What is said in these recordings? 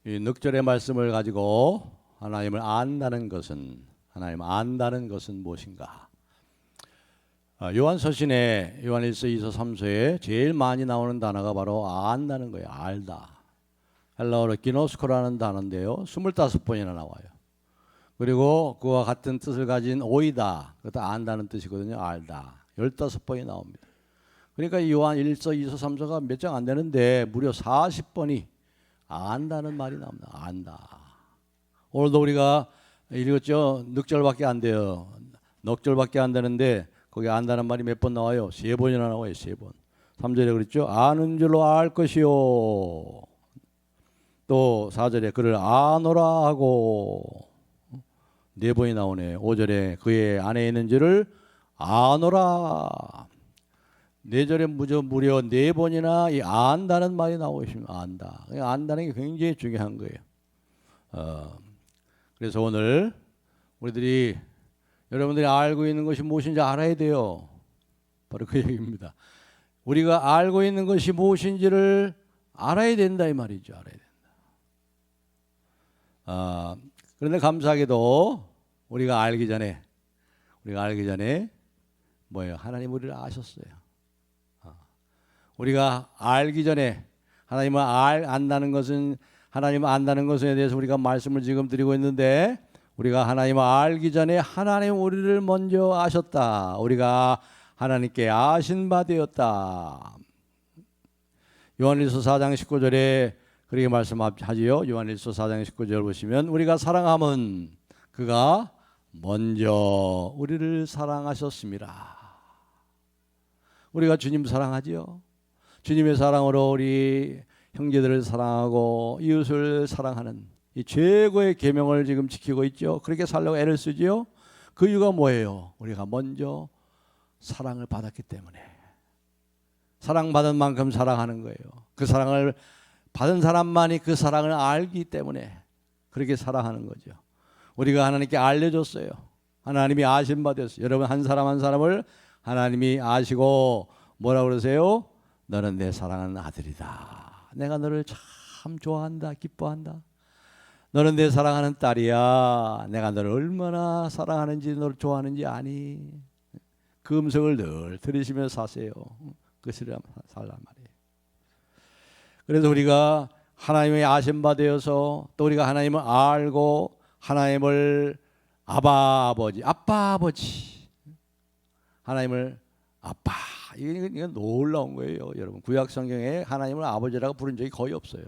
이 넉절의 말씀을 가지고 하나님을 안다는 것은 무엇인가? 요한서신에 요한일서 2서 3서에 제일 많이 나오는 단어가 바로 안다는 거예요. 알다. 헬라어로 기노스코라는 단어인데요. 25번이나 나와요. 그리고 그와 같은 뜻을 가진 오이다. 그것도 안다는 뜻이거든요. 알다. 15번이 나옵니다. 그러니까 요한 1서, 2서, 3서가 몇 장 안 되는데 무려 40번이 안다는 말이 나옵니다. 안다. 오늘도 우리가 읽었죠. 넉절밖에 안 돼요. 넉절밖에 안 되는데 거기 안다는 말이 몇 번 나와요? 3번이나 나와요. 3번. 3절에 그랬죠. 아는 줄로 알 것이요. 또 4절에 그를 아노라 하고 4번이 나오네. 5절에 그의 안에 있는 줄을 아노라. 4절에 무려 4번이나 이 안다는 말이 나오고 있습니다. 안다. 안다는 게 굉장히 중요한 거예요. 그래서 오늘 우리들이 여러분들이 알고 있는 것이 무엇인지 알아야 돼요. 바로 그 얘기입니다. 우리가 알고 있는 것이 무엇인지를 알아야 된다 이 말이죠. 알아야 된다. 그런데 감사하게도 우리가 알기 전에 뭐예요? 하나님 우리를 아셨어요. 우리가 알기 전에 하나님을 안다는 것은 하나님을 안다는 것에 대해서 우리가 말씀을 지금 드리고 있는데 우리가 하나님을 알기 전에 하나님 우리를 먼저 아셨다. 우리가 하나님께 아신 바 되었다. 요한일서 4장 19절에 그렇게 말씀하지요. 요한일서 4장 19절 보시면 우리가 사랑함은 그가 먼저 우리를 사랑하셨습니다. 우리가 주님 사랑하지요. 주님의 사랑으로 우리 형제들을 사랑하고 이웃을 사랑하는 이 최고의 계명을 지금 지키고 있죠. 그렇게 살려고 애를 쓰지요. 그 이유가 뭐예요? 우리가 먼저 사랑을 받았기 때문에. 사랑받은 만큼 사랑하는 거예요. 그 사랑을 받은 사람만이 그 사랑을 알기 때문에 그렇게 사랑하는 거죠. 우리가 하나님께 알려줬어요. 하나님이 아신 바 되었어요. 여러분 한 사람 한 사람을 하나님이 아시고 뭐라고 그러세요? 너는 내 사랑하는 아들이다. 내가 너를 참 좋아한다. 기뻐한다. 너는 내 사랑하는 딸이야. 내가 너를 얼마나 사랑하는지 너를 좋아하는지 아니. 그 음성을 늘 들으시면서 사세요. 그것을 살란 말이에요. 그래서 우리가 하나님의 아신 바 되어서 또 우리가 하나님을 알고 하나님을 아빠 아버지 하나님을 아빠 이건 놀라운 거예요. 여러분 구약 성경에 하나님을 아버지라고 부른 적이 거의 없어요.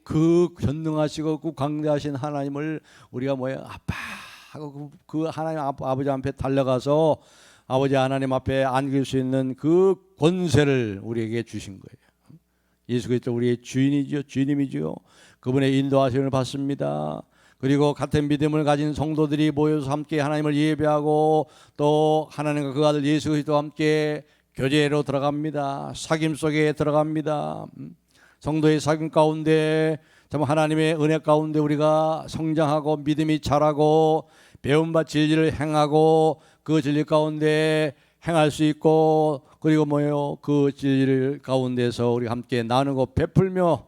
그 전능하시고 그 광대하신 하나님을 우리가 뭐예요? 아빠 하고 그 하나님 아버지 앞에 달려가서 아버지 하나님 앞에 안길 수 있는 그 권세를 우리에게 주신 거예요. 예수 그리스도 우리의 주인이죠. 주님이죠. 그분의 인도하심을 받습니다. 그리고 같은 믿음을 가진 성도들이 모여서 함께 하나님을 예배하고 또 하나님과 그 아들 예수 그리스도와 함께 교제로 들어갑니다. 사귐 속에 들어갑니다. 성도의 사귐 가운데 참 하나님의 은혜 가운데 우리가 성장하고 믿음이 자라고 배움바 진리를 행하고 그 진리 가운데 행할 수 있고 그리고 뭐예요? 그 진리 가운데서 우리 함께 나누고 베풀며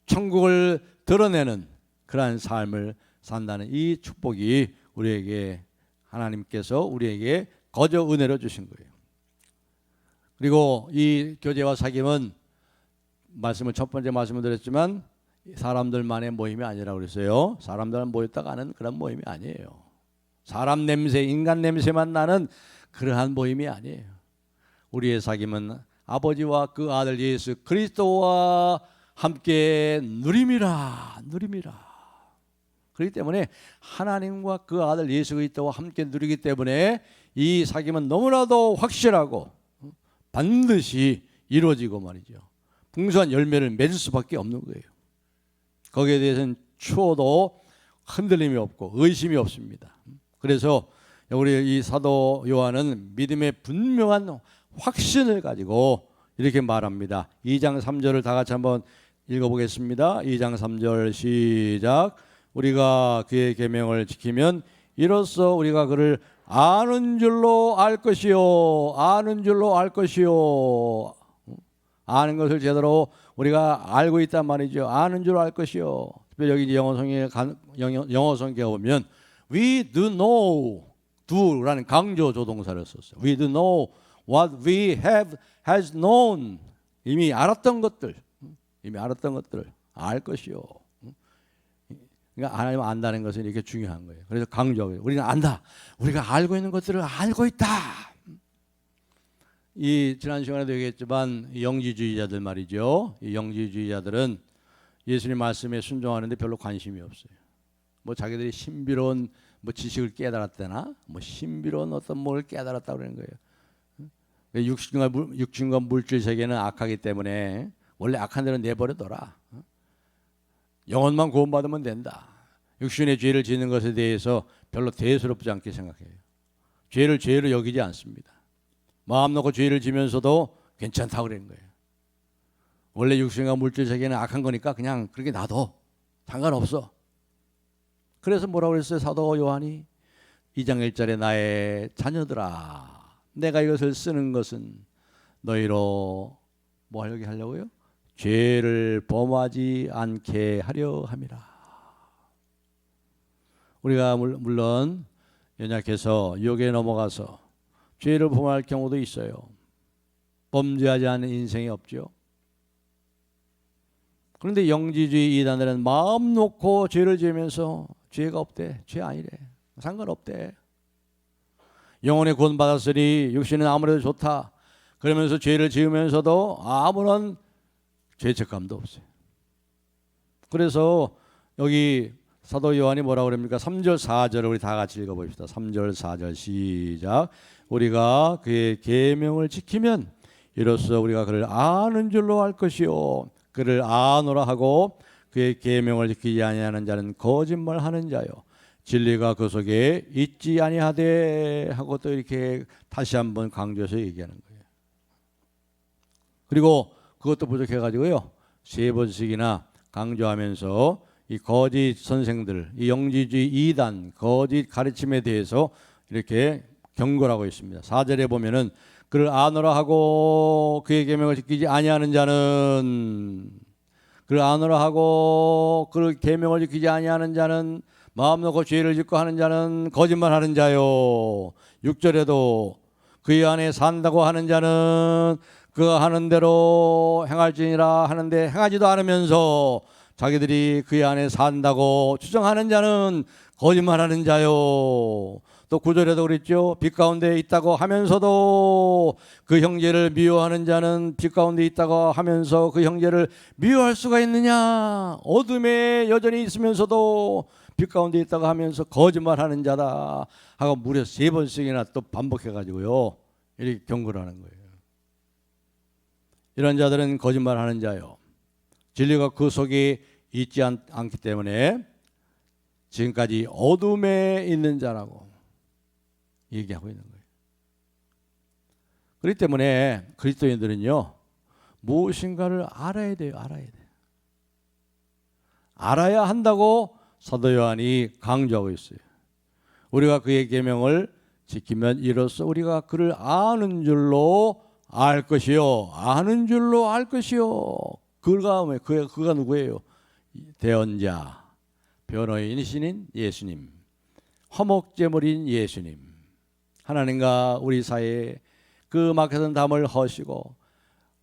천국을 드러내는 그러한 삶을 산다는 이 축복이 우리에게 하나님께서 우리에게 거저 은혜로 주신 거예요. 그리고 이 교제와 사귐은 말씀을 첫 번째 말씀을 드렸지만 사람들만의 모임이 아니라고 그랬어요. 사람들만 모였다가 하는 그런 모임이 아니에요. 사람 냄새, 인간 냄새만 나는 그러한 모임이 아니에요. 우리의 사귐은 아버지와 그 아들 예수 그리스도와 함께 누림이라. 그렇기 때문에 하나님과 그 아들 예수 그리스도와 함께 누리기 때문에 이 사귐은 너무나도 확실하고 반드시 이루어지고 말이죠. 풍성한 열매를 맺을 수밖에 없는 거예요. 거기에 대해서는 추워도 흔들림이 없고 의심이 없습니다. 그래서 우리 이 사도 요한은 믿음의 분명한 확신을 가지고 이렇게 말합니다. 2장 3절을 다 같이 한번 읽어보겠습니다. 2장 3절 시작. 우리가 그의 계명을 지키면 이로써 우리가 그를 아는 줄로 알 것이요. 아는 것을 제대로 우리가 알고 있단 말이죠. 아는 줄 알 것이요. 특별히 여기 영어 성경에 보면 we do know, do라는 강조 조동사를 썼어요. We do know what we has known. 이미 알았던 것들, 알 것이요. 그러니까 하나님 안다는 것은 이렇게 중요한 거예요. 그래서 강조하고요. 우리는 안다. 우리가 알고 있는 것들을 알고 있다. 이 지난 시간에도 얘기했지만 영지주의자들 말이죠. 이 영지주의자들은 예수님 말씀에 순종하는데 별로 관심이 없어요. 뭐 자기들이 신비로운 뭐 지식을 깨달았다나, 뭐 신비로운 어떤 뭘 깨달았다고 그러는 거예요. 육신과 물질 세계는 악하기 때문에 원래 악한 대로 내버려둬라. 영혼만 구원받으면 된다. 육신의 죄를 짓는 것에 대해서 별로 대수롭지 않게 생각해요. 죄를 죄로 여기지 않습니다. 마음 놓고 죄를 지면서도 괜찮다고 그러는 거예요. 원래 육신과 물질 세계는 악한 거니까 그냥 그렇게 놔둬. 상관없어. 그래서 뭐라고 그랬어요? 사도 요한이 2장 1절에 나의 자녀들아, 내가 이것을 쓰는 것은 너희로 뭐 하려고요? 죄를 범하지 않게 하려 함이라. 우리가 물론 연약해서 유혹에 넘어가서 죄를 범할 경우도 있어요. 범죄하지 않는 인생이 없죠. 그런데 영지주의 이단들은 마음 놓고 죄를 지으면서 죄가 없대. 죄 아니래. 상관없대. 영혼의 구원 받았으니 육신은 아무래도 좋다. 그러면서 죄를 지으면서도 아무런 죄책감도 없어요. 그래서 여기 사도 요한이 뭐라고 그럽니까? 3절 4절을 우리 다 같이 읽어봅시다. 3절 4절 시작. 우리가 그의 계명을 지키면 이로써 우리가 그를 아는 줄로 알 것이요, 그를 아노라 하고 그의 계명을 지키지 아니하는 자는 거짓말하는 자요, 진리가 그 속에 있지 아니하되 하고 또 이렇게 다시 한번 강조해서 얘기하는 거예요. 그리고 그것도 부족해가지고요, 3번씩이나 강조하면서 이 거짓 선생들, 이 영지주의 이단 거짓 가르침에 대해서 이렇게 경고를 하고 있습니다. 4절에 보면은 그를 아노라 하고 그의 계명을 지키지 아니하는 자는, 그를 아노라 하고 그를 계명을 지키지 아니하는 자는, 마음 놓고 죄를 짓고 하는 자는 거짓말하는 자요. 6절에도 그의 안에 산다고 하는 자는 그가 하는 대로 행할지니라 하는데 행하지도 않으면서 자기들이 그의 안에 산다고 주장하는 자는 거짓말하는 자요. 또 9절에도 그랬죠. 빛 가운데 있다고 하면서도 그 형제를 미워하는 자는 빛 가운데 있다고 하면서 그 형제를 미워할 수가 있느냐. 어둠에 여전히 있으면서도 빛 가운데 있다고 하면서 거짓말하는 자다 하고 무려 3번씩이나 또 반복해가지고요, 이렇게 경고를 하는 거예요. 이런 자들은 거짓말하는 자요, 진리가 그 속에 있지 않기 때문에 지금까지 어둠에 있는 자라고 얘기하고 있는 거예요. 그렇기 때문에 그리스도인들은요, 무엇인가를 알아야 돼요. 알아야 한다고 사도 요한이 강조하고 있어요. 우리가 그의 계명을 지키면 이로써 우리가 그를 아는 줄로 알 것이요, 아는 줄로 알 것이요. 그가 누구예요? 대언자, 변호인이신 예수님, 화목제물인 예수님, 하나님과 우리 사이에 그 막혔던 담을 허시고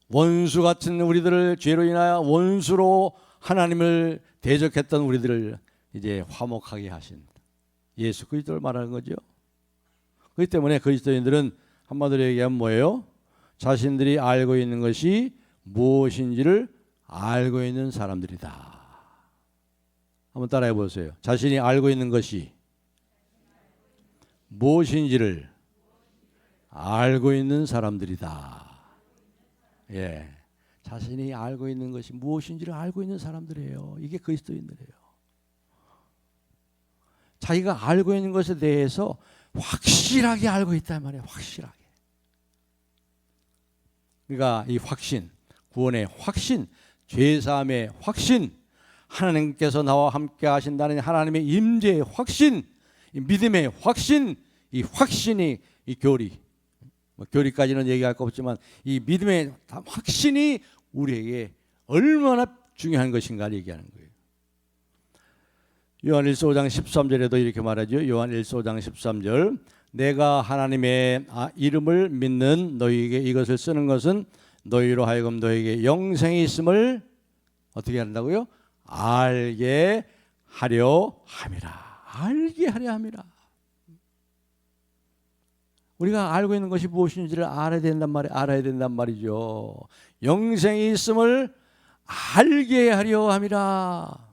원수 같은 우리들을, 죄로 인하여 원수로 하나님을 대적했던 우리들을 이제 화목하게 하신 예수 그리스도를 말하는 거죠. 그렇기 때문에 그리스도인들은 한마디로 얘기하면 뭐예요? 자신들이 알고 있는 것이 무엇인지를 알고 있는 사람들이다. 한번 따라해 보세요. 자신이 알고 있는 것이 무엇인지를 알고 있는 사람들이다. 예, 자신이 알고 있는 것이 무엇인지를 알고 있는 사람들이에요. 이게 그리스도인들이에요. 자기가 알고 있는 것에 대해서 확실하게 알고 있단 말이에요. 확실하게. 그러니까 이 확신, 구원의 확신, 죄사함의 확신, 하나님께서 나와 함께 하신다는 하나님의 임재의 확신, 이 믿음의 확신, 이 확신이, 이 교리, 교리까지는 얘기할 거 없지만 이 믿음의 확신이 우리에게 얼마나 중요한 것인가를 얘기하는 거예요. 요한일서 5장 13절에도 이렇게 말하죠. 요한일서 5장 13절 내가 하나님의 이름을 믿는 너희에게 이것을 쓰는 것은 너희로 하여금 너희에게 영생이 있음을 어떻게 한다고요? 알게 하려 함이라. 알게 하려 함이라. 우리가 알고 있는 것이 무엇인지를 알아야 된단 말이죠. 영생이 있음을 알게 하려 함이라.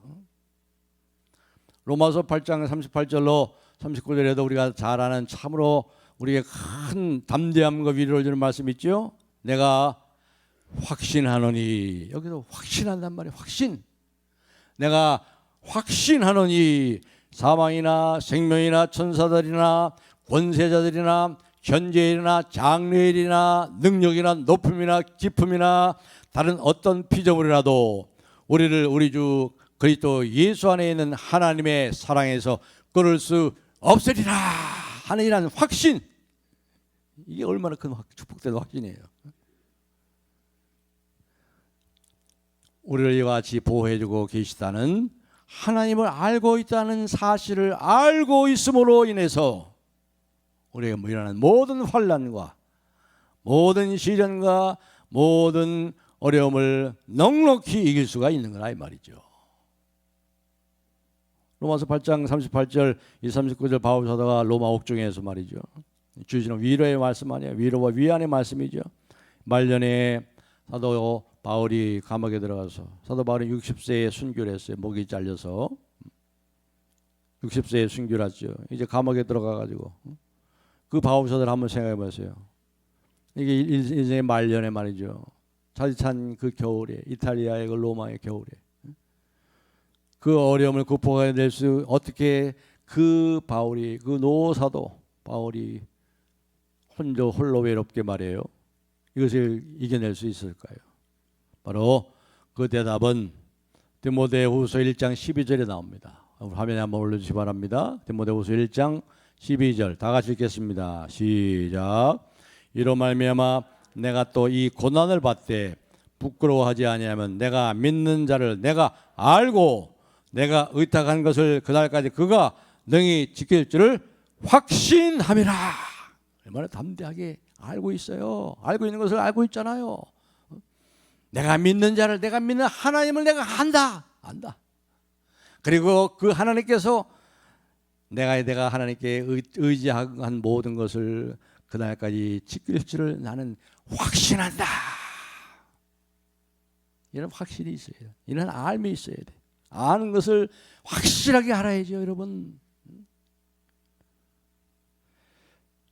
로마서 8장 38절로 39절에도 우리가 잘 아는 참으로 우리에게 큰 담대함과 위로를 주는 말씀 있죠. 내가 확신하노니, 여기서 확신한단 말이에요. 확신. 내가 확신하노니 사망이나 생명이나 천사들이나 권세자들이나 현재일이나 장래일이나 능력이나 높음이나 깊음이나 다른 어떤 피조물이라도 우리를 우리 주 그리스도 예수 안에 있는 하나님의 사랑에서 끊을 수 없으리라 하는 이라는 확신. 이게 얼마나 큰 축복된 확신이에요. 우리를 이와 같이 보호해주고 계시다는 하나님을 알고 있다는 사실을 알고 있음으로 인해서 우리에게 일어나는 모든 환난과 모든 시련과 모든 어려움을 넉넉히 이길 수가 있는 거라 이 말이죠. 로마서 8장 38절 39절 바울 사도가 로마 옥중에서 말이죠. 주시는 위로의 말씀 아니에요. 위로와 위안의 말씀이죠. 말년에 사도 바울이 감옥에 들어가서 사도 바울이 60세에 순교를 했어요. 목이 잘려서 60세에 순교를 했죠. 이제 감옥에 들어가가지고 그 바울 사도를 한번 생각해 보세요. 이게 인생의 말년에 말이죠. 차디찬 그 겨울에 이탈리아의 그 로마의 겨울에 그 어려움을 극복해낼 수 어떻게 그 바울이 그 노사도 바울이 홀로 외롭게 말해요. 이것을 이겨낼 수 있을까요? 바로 그 대답은 디모데후서 1장 12절에 나옵니다. 화면에 한번 올려주시기 바랍니다. 디모데후서 1장 12절 다 같이 읽겠습니다. 시작. 이로 말미암아 내가 또 이 고난을 받되 부끄러워하지 아니하면 내가 믿는 자를 내가 알고 내가 의탁한 것을 그날까지 그가 능히 지킬 줄을 확신함이라. 얼마나 담대하게 알고 있어요. 알고 있는 것을 알고 있잖아요. 내가 믿는 자를, 내가 믿는 하나님을 내가 안다. 그리고 그 하나님께서 내가 하나님께 의지한 모든 것을 그날까지 지킬 줄을 나는 확신한다. 이런 확신이 있어야 돼요. 이런 알미 있어야 돼요. 아는 것을 확실하게 알아야죠, 여러분.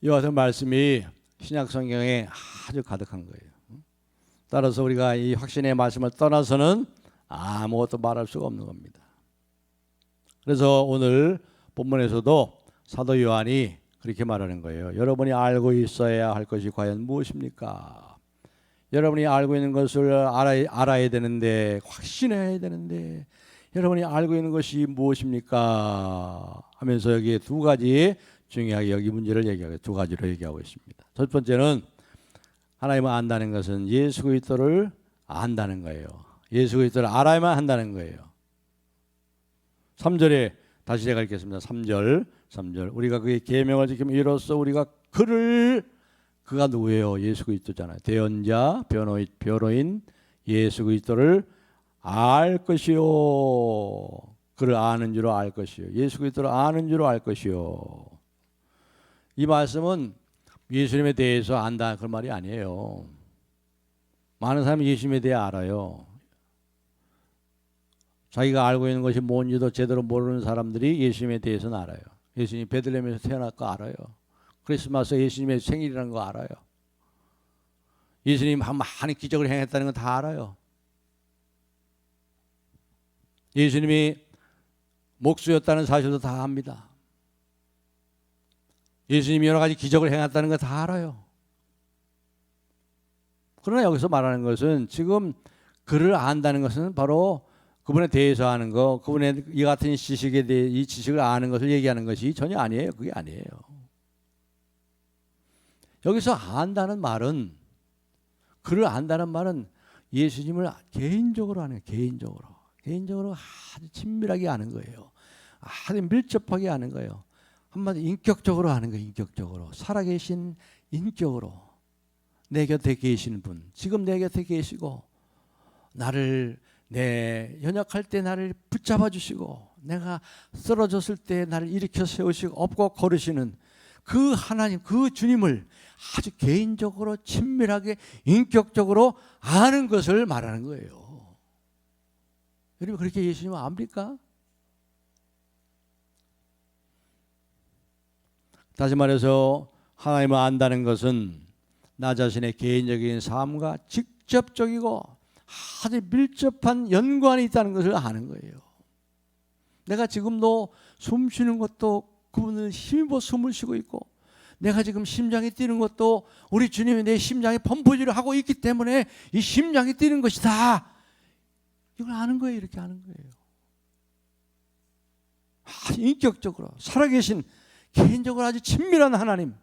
이와 같은 말씀이 신약 성경에 아주 가득한 거예요. 따라서 우리가 이 확신의 말씀을 떠나서는 아무것도 말할 수가 없는 겁니다. 그래서 오늘 본문에서도 사도 요한이 그렇게 말하는 거예요. 여러분이 알고 있어야 할 것이 과연 무엇입니까? 여러분이 알고 있는 것을 알아야 되는데, 확신해야 되는데, 여러분이 알고 있는 것이 무엇입니까? 하면서 여기에 두 가지 중요하게 여기 문제를 얘기하고 두 가지로 얘기하고 있습니다. 첫 번째는 하나님을 안다는 것은 예수 그리스도를 안다는 거예요. 예수 그리스도를 알아야만 한다는 거예요. 3절에 다시 제가 읽겠습니다. 3절 우리가 그의 계명을 지키면 이로써 우리가 그가 누구예요? 예수 그리스도잖아요. 대언자 변호인 예수 그리스도를 알 것이요. 그를 아는 줄로 알 것이요. 예수 그리스도를 아는 줄로 알 것이요. 이 말씀은 예수님에 대해서 안다 그런 말이 아니에요. 많은 사람이 예수님에 대해 알아요. 자기가 알고 있는 것이 뭔지도 제대로 모르는 사람들이 예수님에 대해서는 알아요. 예수님이 베들레헴에서 태어났고 알아요. 크리스마스 예수님의 생일이라는 거 알아요. 예수님 많은 기적을 행했다는 건 다 알아요. 예수님이 목수였다는 사실도 다 압니다. 예수님이 여러 가지 기적을 행했다는 거 다 알아요. 그러나 여기서 말하는 것은 지금 그를 안다는 것은 바로 그분에 대해서 아는 거, 그분의 이 같은 지식에 대해 이 지식을 아는 것을 얘기하는 것이 전혀 아니에요. 그게 아니에요. 여기서 안다는 말은, 그를 안다는 말은 예수님을 개인적으로 아는 거예요. 개인적으로 아주 친밀하게 아는 거예요. 아주 밀접하게 아는 거예요. 한마디 인격적으로 아는 거예요. 인격적으로. 살아계신 인격으로. 내 곁에 계시는 분. 지금 내 곁에 계시고 나를 내 연약할 때 나를 붙잡아 주시고 내가 쓰러졌을 때 나를 일으켜 세우시고 업고 걸으시는 그 하나님, 그 주님을 아주 개인적으로 친밀하게 인격적으로 아는 것을 말하는 거예요. 여러분 그렇게 예수님을 압니까? 다시 말해서 하나님을 안다는 것은 나 자신의 개인적인 삶과 직접적이고 아주 밀접한 연관이 있다는 것을 아는 거예요. 내가 지금도 숨 쉬는 것도 그분은 힘입어 숨을 쉬고 있고 내가 지금 심장이 뛰는 것도 우리 주님이 내 심장에 펌프질을 하고 있기 때문에 이 심장이 뛰는 것이다. 이걸 아는 거예요. 이렇게 아는 거예요. 아주 인격적으로 살아계신 개인적으로 아주 친밀한 하나님,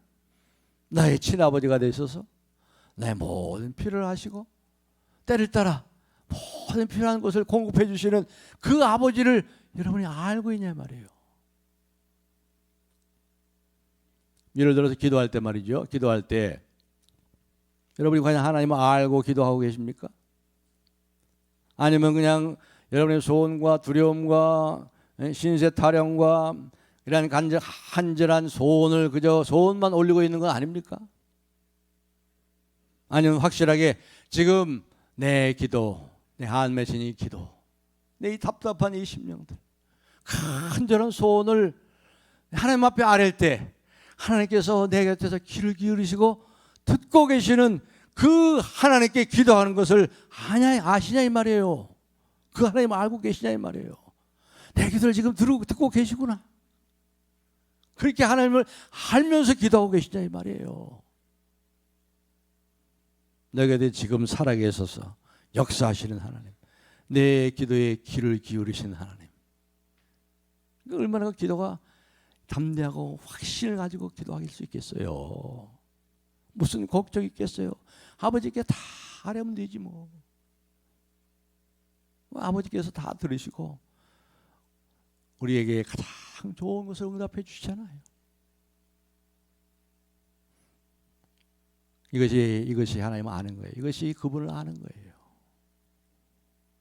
나의 친아버지가 되셔서 나의 모든 필요를 하시고 때를 따라 모든 필요한 것을 공급해 주시는 그 아버지를 여러분이 알고 있냐 말이에요. 예를 들어서 기도할 때 말이죠. 기도할 때 여러분이 과연 하나님을 알고 기도하고 계십니까? 아니면 그냥 여러분의 소원과 두려움과 신세 타령과 이런 간절한 소원을 그저 소원만 올리고 있는 건 아닙니까? 아니면 확실하게 지금 내 기도, 내 한맺힌 이 기도, 내 이 답답한 이 심령들 간절한 소원을 하나님 앞에 아랠 때 하나님께서 내 곁에서 귀를 기울이시고 듣고 계시는 그 하나님께 기도하는 것을 아시냐 이 말이에요. 그 하나님 알고 계시냐 이 말이에요. 내 기도를 지금 듣고 계시구나. 그렇게 하나님을 알면서 기도하고 계시냐 이 말이에요. 내 곁에 지금 살아계셔서 역사하시는 하나님, 내 기도에 귀를 기울이시는 하나님. 얼마나 그 기도가 담대하고 확신을 가지고 기도할 수 있겠어요. 무슨 걱정이 있겠어요. 아버지께 다 하려면 되지 뭐. 아버지께서 다 들으시고 우리에게 가장 좋은 것을 응답해 주시잖아요. 이것이 하나님을 아는 거예요. 이것이 그분을 아는 거예요.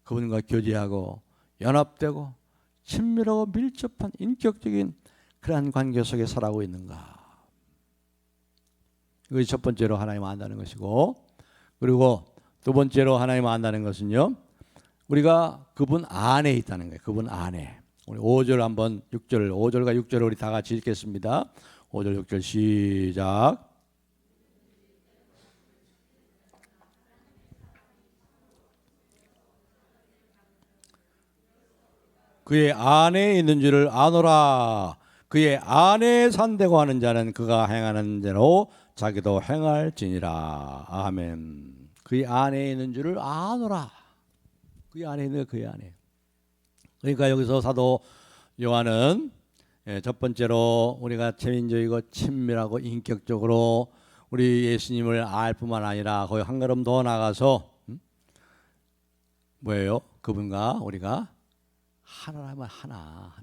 그분과 교제하고 연합되고 친밀하고 밀접한 인격적인 그러한 관계 속에 살아가고 있는가. 이것이 첫 번째로 하나님을 안다는 것이고, 그리고 두 번째로 하나님을 안다는 것은요, 우리가 그분 안에 있다는 거예요. 그분 안에. 우리 5절 한번 6절, 5절과 6절을 우리 다 같이 읽겠습니다. 5절 6절 시작. 그의 안에 있는 줄을 아노라. 그의 안에 산다고 하는 자는 그가 행하는 대로 자기도 행할지니라. 아멘. 그의 안에 있는 줄을 아노라. 그의 안에 있는 그의 안에. 그러니까 여기서 사도 요한은 첫 번째로 우리가 개인적이고 친밀하고 인격적으로 우리 예수님을 알 뿐만 아니라 거의 한 걸음 더 나가서 뭐예요? 그분과 우리가 하나라면 하나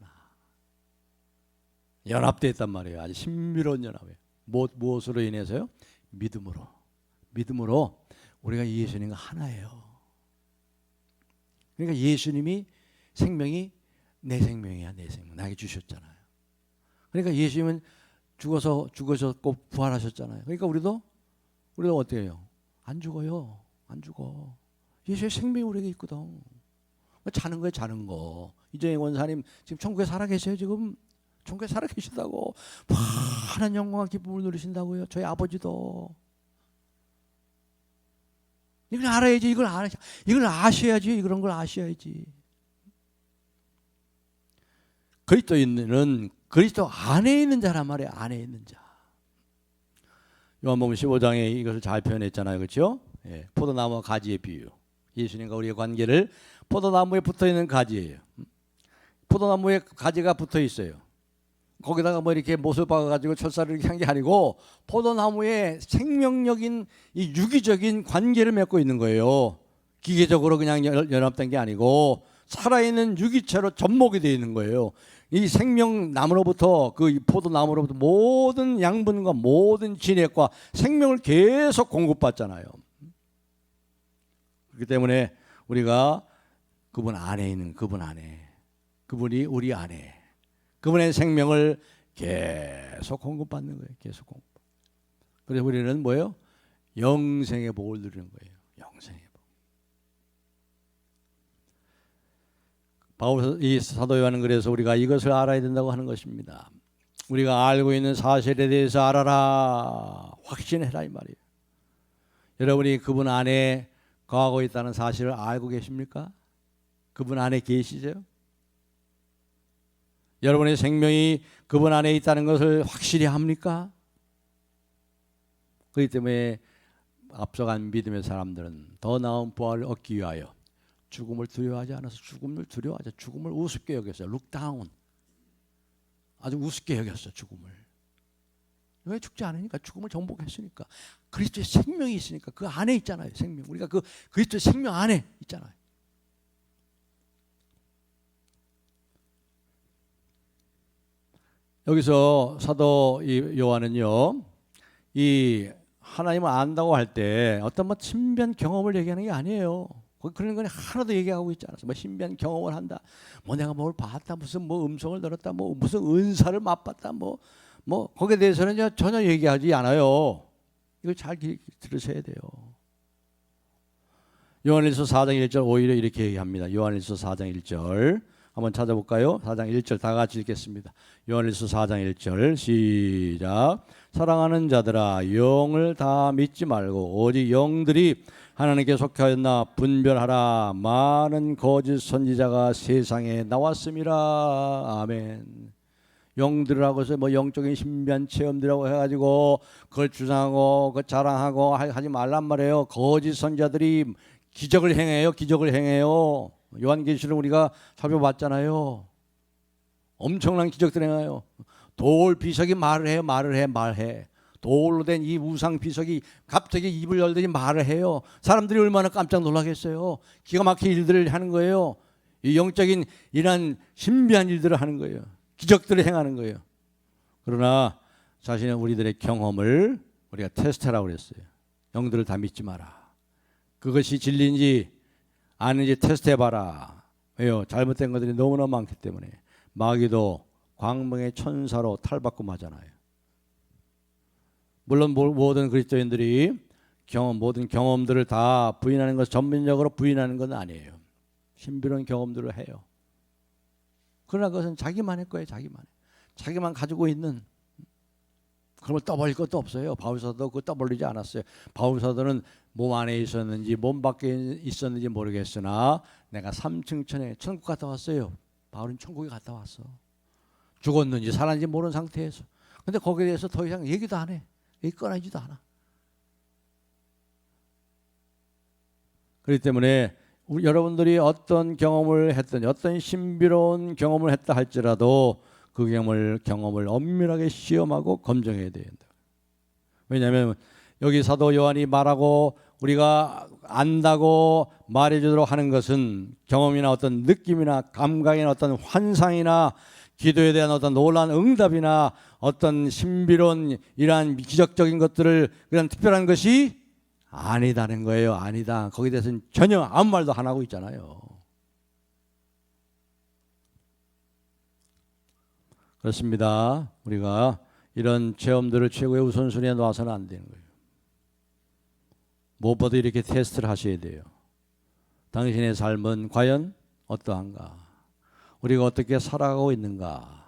연합되어 있단 말이에요. 아주 신비로운 연합이에요. 무엇으로 인해서요? 믿음으로 우리가 예수님과 하나예요. 그러니까 예수님이 생명이 내 생명이야. 내 생명 나에게 주셨잖아요. 그러니까 예수님은 죽으셨고 부활하셨잖아요. 그러니까 우리도 어떻게 해요? 안 죽어요. 안 죽어. 예수의 생명이 우리에게 있거든. 자는 거예요, 자는 거. 이정희 원사님 지금 천국에 살아계세요. 지금 천국에 살아계시다고 많은 영광과 기쁨을 누리신다고요. 저희 아버지도. 이걸 알아야지. 이걸 아셔야지. 그런 걸 아셔야지. 그리스도인은 그리스도 안에 있는 자란 말이에요. 안에 있는 자. 요한복음 15장에 이것을 잘 표현했잖아요. 그렇죠? 예, 포도나무와 가지의 비유. 예수님과 우리의 관계를 포도나무에 붙어있는 가지예요. 포도나무에 가지가 붙어 있어요. 거기다가 뭐 이렇게 못을 박아가지고 철사를 이렇게 한 게 아니고 포도나무에 생명력인 이 유기적인 관계를 맺고 있는 거예요. 기계적으로 그냥 연합된 게 아니고 살아있는 유기체로 접목이 되어 있는 거예요. 이 생명나무로부터 그 포도나무로부터 모든 양분과 모든 진액과 생명을 계속 공급받잖아요. 그렇기 때문에 우리가 그분 안에 있는 그분 안에, 그분이 우리 안에, 그분의 생명을 계속 공급받는 거예요. 계속 공급. 그래서 우리는 뭐예요? 영생의 복을 누리는 거예요. 영생의 복. 바울 이 사도 요한은 그래서 우리가 이것을 알아야 된다고 하는 것입니다. 우리가 알고 있는 사실에 대해서 알아라, 확신해라 이 말이에요. 여러분이 그분 안에 거하고 있다는 사실을 알고 계십니까? 그분 안에 계시죠? 여러분의 생명이 그분 안에 있다는 것을 확실히 합니까? 그렇기 때문에 앞서간 믿음의 사람들은 더 나은 부활을 얻기 위하여 죽음을 두려워하지 않아서 죽음을 우습게 여겼어요. 룩다운. 아주 우습게 여겼어 죽음을. 왜 죽지 않으니까? 죽음을 정복했으니까. 그리스도의 생명이 있으니까 그 안에 있잖아요. 생명. 우리가 그 그리스도의 생명 안에 있잖아요. 여기서 사도 요한은요, 이 하나님을 안다고 할 때 어떤 뭐 신비한 경험을 얘기하는 게 아니에요. 그런 건 하나도 얘기하고 있지 않았어요. 뭐 신비한 경험을 한다, 뭐 내가 뭘 봤다, 무슨 뭐 음성을 들었다, 뭐 무슨 은사를 맛봤다, 뭐 거기에 대해서는 전혀 얘기하지 않아요. 이거 잘 들으셔야 돼요. 요한일서 4장 1절 오히려 이렇게 얘기합니다. 요한일서 4장 1절 한번 찾아볼까요? 4장 1절 다 같이 읽겠습니다. 요한일서 4장 1절 시작. 사랑하는 자들아, 영을 다 믿지 말고 오직 영들이 하나님께 속하였나 분별하라. 많은 거짓 선지자가 세상에 나왔음이라. 아멘. 영들이라고 해서 뭐 영적인 신비한 체험들이라고 해가지고 그걸 주장하고 그 자랑하고 하지 말란 말이에요. 거짓 선지자들이 기적을 행해요. 기적을 행해요. 요한계시록 우리가 살펴봤잖아요. 엄청난 기적들 행해요. 돌 비석이 말을 해요. 말해. 돌로 된 이 우상 비석이 갑자기 입을 열더니 말을 해요. 사람들이 얼마나 깜짝 놀라겠어요. 기가 막힌 일들을 하는 거예요. 이 영적인 이런 신비한 일들을 하는 거예요. 기적들을 행하는 거예요. 그러나 자신의 우리들의 경험을 우리가 테스트하라고 그랬어요. 영들을 다 믿지 마라. 그것이 진리인지 아닌지 테스트해봐라. 왜요? 잘못된 것들이 너무나 많기 때문에. 마귀도 광명의 천사로 탈바꿈 하잖아요. 물론 모든 그리스도인들이 모든 경험들을 다 부인하는 것, 전면적으로 부인하는 건 아니에요. 신비로운 경험들을 해요. 그러나 그것은 자기만의 거예요. 자기만 가지고 있는. 그걸 떠벌릴 것도 없어요. 바울사도 그거 떠벌리지 않았어요. 바울사도는 몸 안에 있었는지 몸 밖에 있었는지 모르겠으나 내가 3층 천에 천국 갔다 왔어요. 바울은 천국에 갔다 왔어. 죽었는지 살았는지 모르는 상태에서. 근데 거기에 대해서 더 이상 얘기도 안 해. 얘기 꺼내지도 않아. 그렇기 때문에 여러분들이 어떤 경험을 했든지 어떤 신비로운 경험을 했다 할지라도 그 경험을 엄밀하게 시험하고 검증해야 된다. 왜냐하면 여기 사도 요한이 말하고 우리가 안다고 말해주도록 하는 것은 경험이나 어떤 느낌이나 감각이나 어떤 환상이나 기도에 대한 어떤 놀라운 응답이나 어떤 신비로운 이러한 기적적인 것들을 그런 특별한 것이 아니다는 거예요. 아니다. 거기에 대해서는 전혀 아무 말도 안 하고 있잖아요. 그렇습니다. 우리가 이런 체험들을 최고의 우선순위에 놔서는 안 되는 거예요. 무엇보다 이렇게 테스트를 하셔야 돼요. 당신의 삶은 과연 어떠한가? 우리가 어떻게 살아가고 있는가?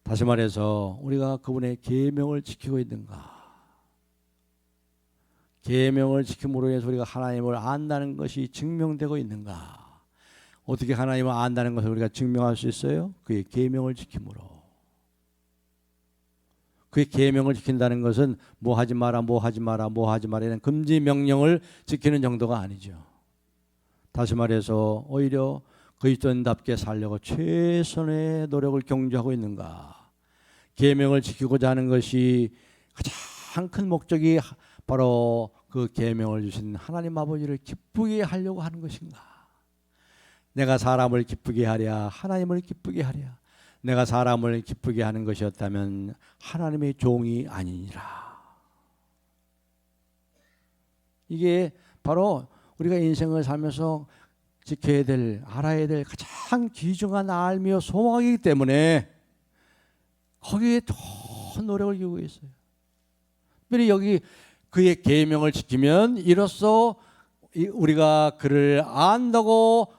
다시 말해서 우리가 그분의 계명을 지키고 있는가? 계명을 지킴으로 해서 우리가 하나님을 안다는 것이 증명되고 있는가? 어떻게 하나님을 안다는 것을 우리가 증명할 수 있어요? 그의 계명을 지킴으로. 그의 계명을 지킨다는 것은 뭐 하지 마라, 뭐 하지 마라, 뭐 하지 마라 이런 금지 명령을 지키는 정도가 아니죠. 다시 말해서 오히려 그리스도인답게 살려고 최선의 노력을 경주하고 있는가? 계명을 지키고자 하는 것이 가장 큰 목적이 바로 그 계명을 주신 하나님 아버지를 기쁘게 하려고 하는 것인가? 내가 사람을 기쁘게 하랴, 하나님을 기쁘게 하랴. 내가 사람을 기쁘게 하는 것이었다면 하나님의 종이 아니니라. 이게 바로 우리가 인생을 살면서 지켜야 될, 알아야 될 가장 귀중한 알미와 소망이기 때문에 거기에 더 노력을 기울이고 있어요. 특별히 여기 그의 계명을 지키면 이로써 우리가 그를 안다고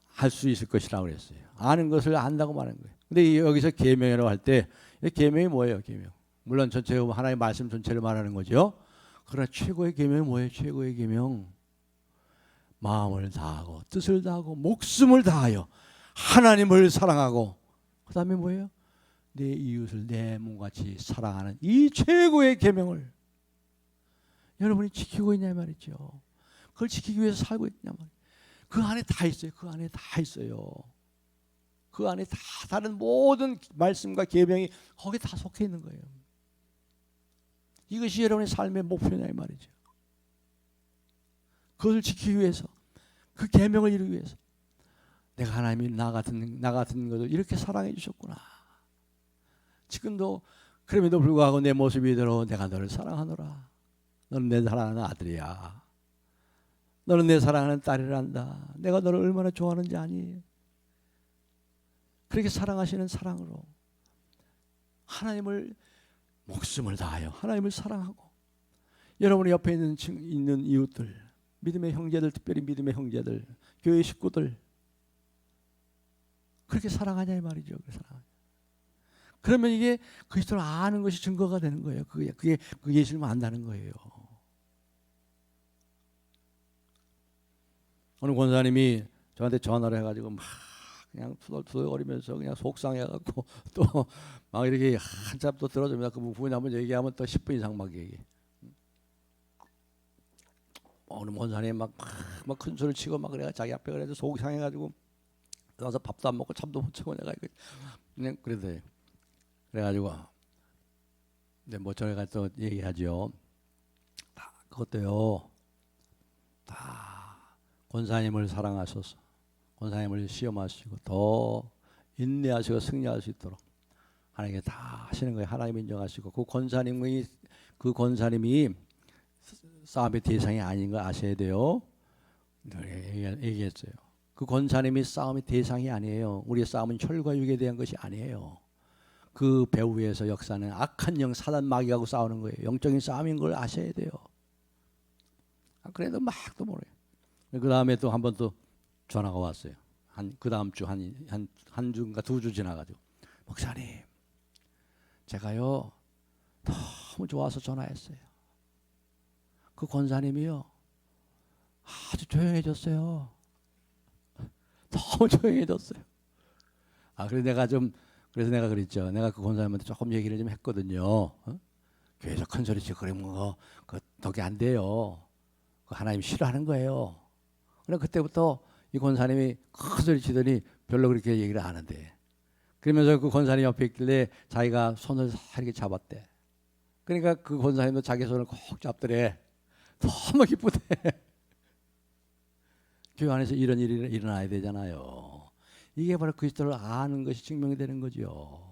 할 수 있을 것이라고 그랬어요. 아는 것을 안다고 말하는 거예요. 근데 여기서 계명이라고 할 때 계명이 뭐예요? 계명. 물론 전체 하나님의 말씀 전체를 말하는 거죠. 그러나 최고의 계명이 뭐예요? 최고의 계명. 마음을 다하고 뜻을 다하고 목숨을 다하여 하나님을 사랑하고 그 다음에 뭐예요? 내 이웃을 내 몸같이 사랑하는 이 최고의 계명을 여러분이 지키고 있냐 말이죠. 그걸 지키기 위해서 살고 있냐 말이죠. 그 안에 다 있어요. 그 안에 다 있어요. 그 안에 다 다른 모든 말씀과 계명이 거기에 다 속해 있는 거예요. 이것이 여러분의 삶의 목표냐 이 말이죠. 그것을 지키기 위해서, 그 계명을 이루기 위해서 내가 하나님이 나 같은 것을 이렇게 사랑해 주셨구나. 지금도 그럼에도 불구하고 내 모습이 이대로 내가 너를 사랑하노라. 너는 내 사랑하는 아들이야. 너는 내 사랑하는 딸이란다. 내가 너를 얼마나 좋아하는지 아니? 그렇게 사랑하시는 사랑으로 하나님을 목숨을 다하여 하나님을 사랑하고 여러분의 옆에 있는 이웃들, 믿음의 형제들, 특별히 믿음의 형제들, 교회 식구들 그렇게 사랑하냐 이 말이죠. 그러면 이게 그리스도를 아는 것이 증거가 되는 거예요. 그게 예수님을 안다는 거예요. 어느 권사님이 저한테 전화를 해가지고 막 그냥 투덜투덜거리면서 그냥 속상해갖고 또 막 이렇게 한참 또 들어줍니다. 그 부분이 한번 얘기하면 또 10분 이상 막 얘기. 어느 권사님이 막 큰 소리를 치고 막 그래가 자기 앞에 그래도 속상해가지고 나서 밥도 안 먹고 잠도 못 자고 내가 그냥 그래도 그래가지고 근데 뭐 저희가 또 얘기하죠. 다 그것도요. 다 권사님을 사랑하셔서 권사님을 시험하시고 더 인내하시고 승리할 수 있도록 하나님께 다 하시는 거예요. 하나님 인정하시고 그 권사님이 싸움의 대상이 아닌 걸 아셔야 돼요. 얘기했어요. 그 권사님이 싸움의 대상이 아니에요. 우리의 싸움은 혈과 육에 대한 것이 아니에요. 그 배후에서 역사는 악한 영 사단 마귀하고 싸우는 거예요. 영적인 싸움인 걸 아셔야 돼요. 그래도 막 또 모르요. 그 다음에 또 한 번 또 전화가 왔어요. 그 다음 주 한 주인가 2주 지나가지고 목사님, 제가요 너무 좋아서 전화했어요. 그 권사님이요 아주 조용해졌어요. 너무 조용해졌어요. 그래서 내가 그랬죠. 내가 그 권사님한테 조금 얘기를 좀 했거든요. 교회에서 큰 소리 치고 그러면 그 덕이 안 돼요. 하나님 싫어하는 거예요. 그래서 그때부터 이 권사님이 큰 소리 치더니 별로 그렇게 얘기를 안 한대. 그러면서 그 권사님 옆에 있길래 자기가 손을 이렇게 잡았대. 그러니까 그 권사님도 자기 손을 꼭 잡더래. 너무 기쁘대. 교회 안에서 이런 일이 일어나야 되잖아요. 이게 바로 그리스도를 아는 것이 증명이 되는 거죠.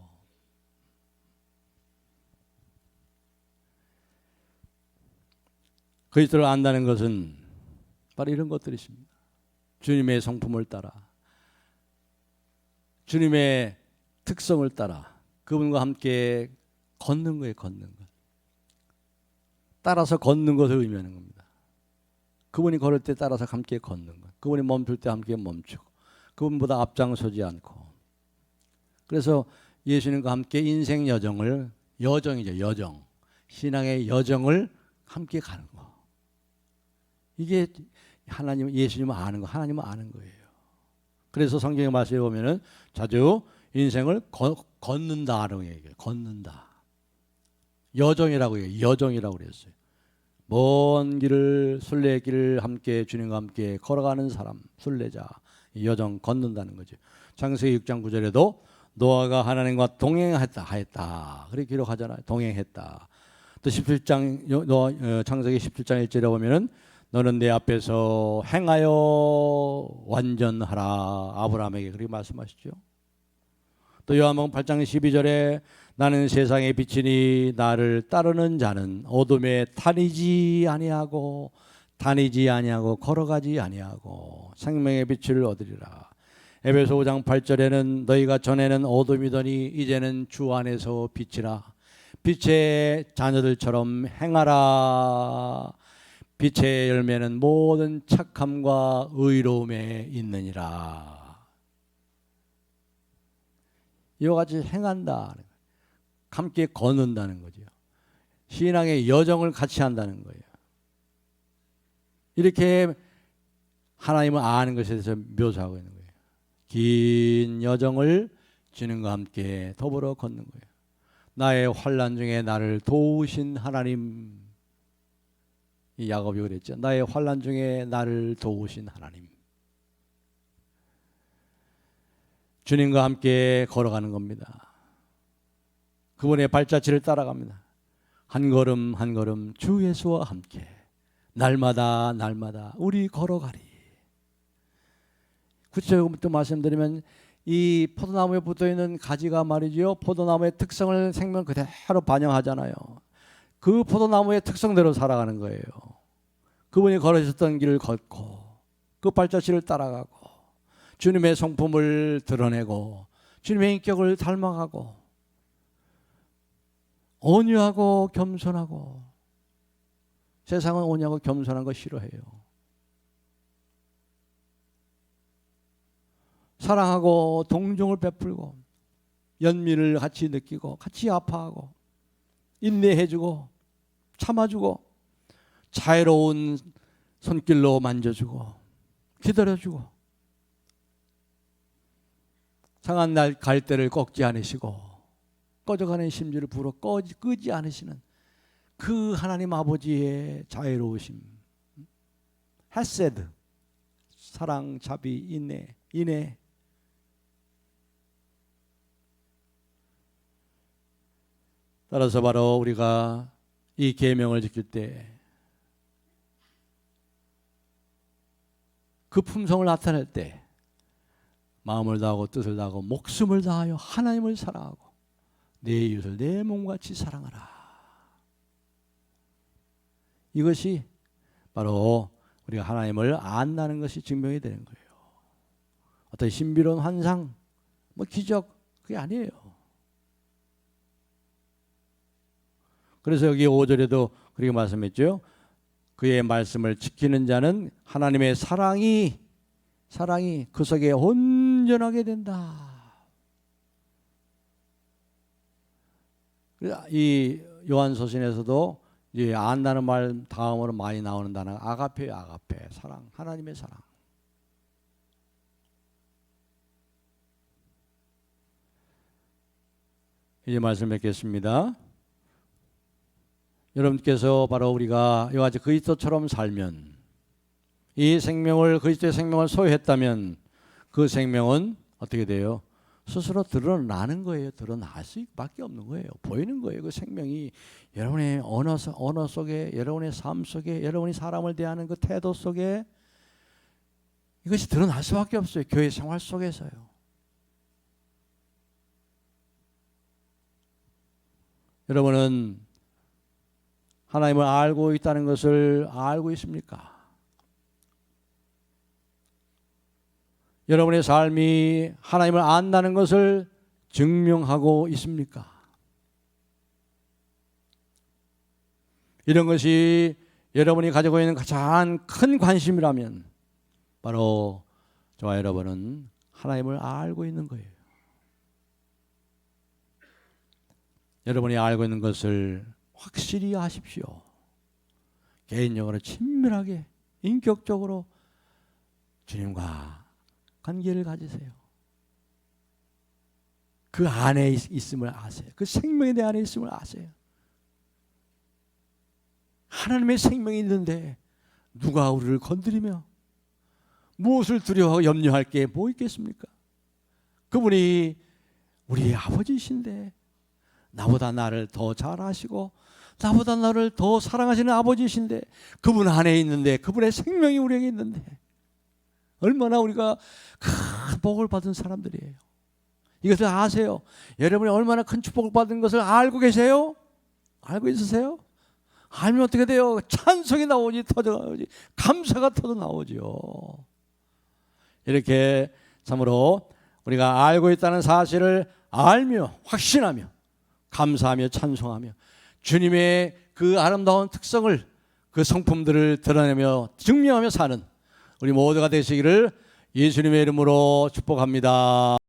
그리스도를 안다는 것은 바로 이런 것들이십니다. 주님의 성품을 따라, 주님의 특성을 따라 그분과 함께 걷는 거예요. 걷는 것. 따라서 걷는 것을 의미하는 겁니다. 그분이 걸을 때 따라서 함께 걷는 것. 그분이 멈출 때 함께 멈추고 그분보다 앞장서지 않고. 그래서 예수님과 함께 인생 여정을, 여정이죠. 여정. 신앙의 여정을 함께 가는 거. 이게 하나님, 예수님을 아는 거, 하나님을 아는 거예요. 그래서 성경의 말씀에 보면은 자주 인생을 걷는다라고 얘기해요. 걷는다. 여정이라고 해요. 여정이라고 그랬어요. 먼 길을, 순례길을 함께 주님과 함께 걸어가는 사람, 순례자, 여정 걷는다는 거죠. 창세기 6장 9절에도 노아가 하나님과 동행했다 하였다. 그렇게 기록하잖아요. 동행했다. 또 17장 창세기 17장 1절에 보면은 너는 내 앞에서 행하여 완전하라 아브라함에게 그렇게 말씀하시죠. 또 요한복음 8장 12절에 나는 세상의 빛이니 나를 따르는 자는 어둠에 다니지 아니하고 걸어가지 아니하고 생명의 빛을 얻으리라. 에베소 5장 8절에는 너희가 전에는 어둠이더니 이제는 주 안에서 빛이라. 빛의 자녀들처럼 행하라. 빛의 열매는 모든 착함과 의로움에 있느니라. 이와 같이 행한다. 함께 걷는다는 거죠. 신앙의 여정을 같이 한다는 거예요. 이렇게 하나님을 아는 것에 대해서 묘사하고 있는 거예요. 긴 여정을 주님과 함께 더불어 걷는 거예요. 나의 환난 중에 나를 도우신 하나님. 이 야곱이 그랬죠. 나의 환난 중에 나를 도우신 하나님. 주님과 함께 걸어가는 겁니다. 그분의 발자취를 따라갑니다. 한 걸음 한 걸음 주 예수와 함께 날마다 우리 걸어가리. 구체적으로 또 말씀드리면 이 포도나무에 붙어있는 가지가 말이죠. 포도나무의 특성을 생명 그대로 반영하잖아요. 그 포도나무의 특성대로 살아가는 거예요. 그분이 걸으셨던 길을 걷고 그 발자취를 따라가고 주님의 성품을 드러내고 주님의 인격을 닮아가고 온유하고 겸손하고. 세상은 온유하고 겸손한 거 싫어해요. 사랑하고 동정을 베풀고 연민을 같이 느끼고 같이 아파하고 인내해주고 참아주고 자애로운 손길로 만져주고 기다려주고 상한 날 갈대를 꺾지 않으시고 꺼져가는 심지를 불어 끄지 않으시는 그 하나님 아버지의 자애로우심, 헤세드, 사랑, 자비, 인애. 따라서 바로 우리가 이 계명을 지킬 때 그 품성을 나타낼 때 마음을 다하고 뜻을 다하고 목숨을 다하여 하나님을 사랑하고 내 이웃을 내 몸같이 사랑하라. 이것이 바로 우리가 하나님을 안다는 것이 증명이 되는 거예요. 어떤 신비로운 환상, 기적 그게 아니에요. 그래서 여기 5절에도 그렇게 말씀했죠. 그의 말씀을 지키는 자는 하나님의 사랑이 그 속에 온전하게 된다. 이 요한서신에서도 이제 안다는 말 다음으로 많이 나오는 단어가 아가페예요. 아가페, 사랑, 하나님의 사랑. 이제 말씀 뵙겠습니다. 여러분께서 바로 우리가 이와 같이 그리스도처럼 살면 이 생명을 그리스도의 생명을 소유했다면 그 생명은 어떻게 돼요? 스스로 드러나는 거예요. 드러날 수밖에 없는 거예요. 보이는 거예요. 그 생명이 여러분의 언어 속에, 여러분의 삶 속에, 여러분이 사람을 대하는 그 태도 속에 이것이 드러날 수밖에 없어요. 교회 생활 속에서요. 여러분은 하나님을 알고 있다는 것을 알고 있습니까? 여러분의 삶이 하나님을 안다는 것을 증명하고 있습니까? 이런 것이 여러분이 가지고 있는 가장 큰 관심이라면 바로 저와 여러분은 하나님을 알고 있는 거예요. 여러분이 알고 있는 것을 확실히 아십시오. 개인적으로 친밀하게 인격적으로 주님과 관계를 가지세요. 그 안에 있음을 아세요. 그 생명이 내 안에 있음을 아세요. 하나님의 생명이 있는데 누가 우리를 건드리며 무엇을 두려워하고 염려할 게 뭐 있겠습니까? 그분이 우리의 아버지이신데 나보다 나를 더 잘 아시고 나보다 나를 더 사랑하시는 아버지이신데, 그분 안에 있는데, 그분의 생명이 우리에게 있는데 얼마나 우리가 큰 복을 받은 사람들이에요. 이것을 아세요? 여러분이 얼마나 큰 축복을 받은 것을 알고 계세요? 알고 있으세요? 알면 어떻게 돼요? 찬송이 나오지, 터져 나오지, 감사가 터져 나오죠. 이렇게 참으로 우리가 알고 있다는 사실을 알며 확신하며 감사하며 찬송하며 주님의 그 아름다운 특성을, 그 성품들을 드러내며 증명하며 사는 우리 모두가 되시기를 예수님의 이름으로 축복합니다.